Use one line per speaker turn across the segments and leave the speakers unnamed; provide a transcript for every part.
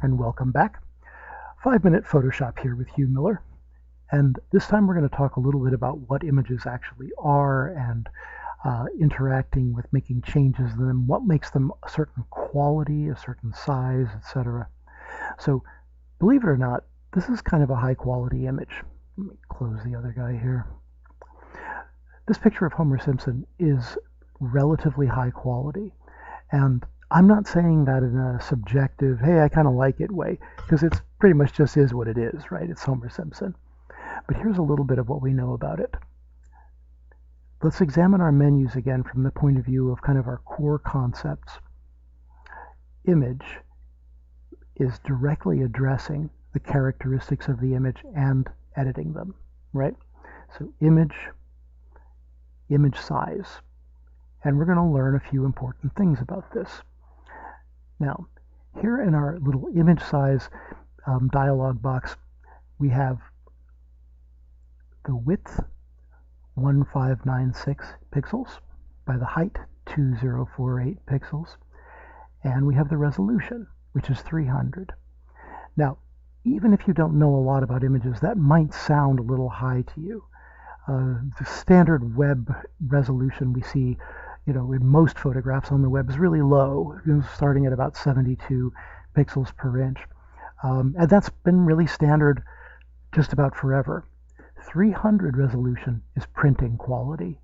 and welcome back. 5-minute Photoshop here with Hugh Miller. And this time we're going to talk a little bit about what images actually are and interacting with making changes in them, what makes them a certain quality, a certain size, etc. So believe it or not, this is kind of a high quality image. Let me close the other guy here. This picture of Homer Simpson is relatively high quality, and I'm not saying that in a subjective, hey, I kind of like it way, because it's pretty much just is what it is, right? It's Homer Simpson. But here's a little bit of what we know about it. Let's examine our menus again from the point of view of kind of our core concepts. Image is directly addressing the characteristics of the image and editing them, right? So image size. And we're going to learn a few important things about this. Now, here in our little image size dialog box, we have the width 1596 pixels by the height 2048 pixels, and we have the resolution, which is 300. Now, even if you don't know a lot about images, that might sound a little high to you. The standard web resolution we see, in most photographs on the web is really low, starting at about 72 pixels per inch. And that's been really standard just about forever. 300 resolution is printing quality,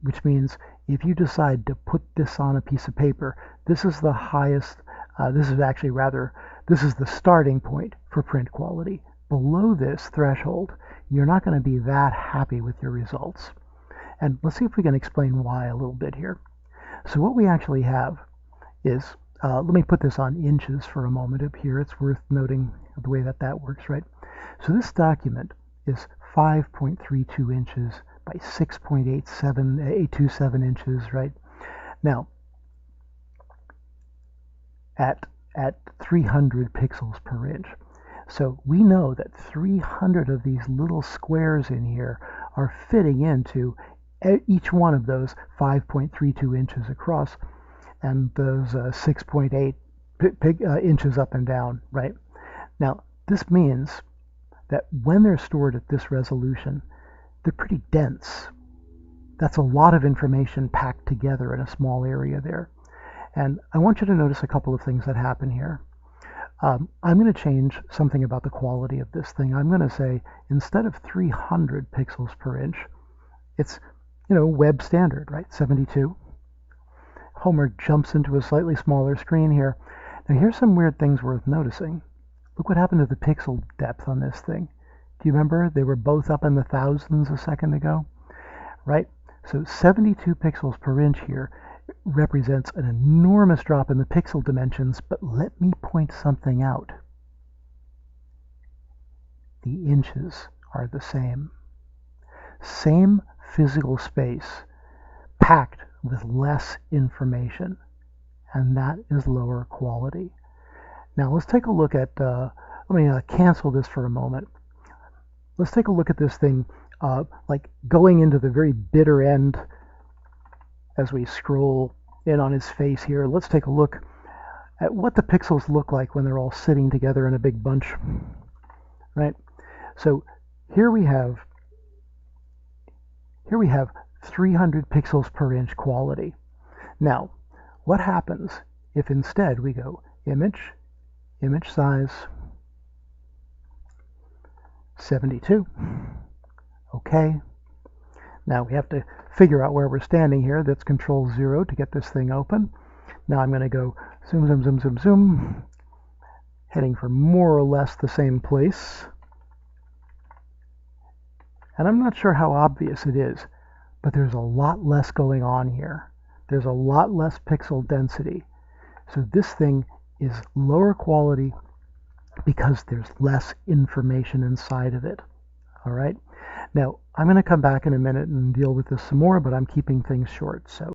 which means if you decide to put this on a piece of paper, this is the highest, this is the starting point for print quality. Below this threshold, you're not going to be that happy with your results. And let's see if we can explain why a little bit here. So what we actually have is, let me put this on inches for a moment up here. It's worth noting the way that works, right? So this document is 5.32 inches by 6.827 inches, right? Now, at 300 pixels per inch. So we know that 300 of these little squares in here are fitting into each one of those 5.32 inches across and those 6.8 inches up and down, right? Now, this means that when they're stored at this resolution, they're pretty dense. That's a lot of information packed together in a small area there. And I want you to notice a couple of things that happen here. I'm going to change something about the quality of this thing. I'm going to say, instead of 300 pixels per inch, it's, web standard, right? 72. Homer jumps into a slightly smaller screen here. Now here's some weird things worth noticing. Look what happened to the pixel depth on this thing. Do you remember? They were both up in the thousands a second ago, right? So 72 pixels per inch here represents an enormous drop in the pixel dimensions, but let me point something out. The inches are the same. Same physical space, packed with less information, and that is lower quality. Now let's take a look at, let me cancel this for a moment. Let's take a look at this thing, like going into the very bitter end as we scroll in on his face here. Let's take a look at what the pixels look like when they're all sitting together in a big bunch, right? So here we have 300 pixels per inch quality. Now, what happens if instead we go image size 72? Okay. Now we have to figure out where we're standing here. That's Control 0 to get this thing open. Now I'm going to go zoom, zoom, zoom, zoom, zoom, heading for more or less the same place. And I'm not sure how obvious it is, but there's a lot less going on here. There's a lot less pixel density. So this thing is lower quality because there's less information inside of it. All right. Now, I'm going to come back in a minute and deal with this some more, but I'm keeping things short. So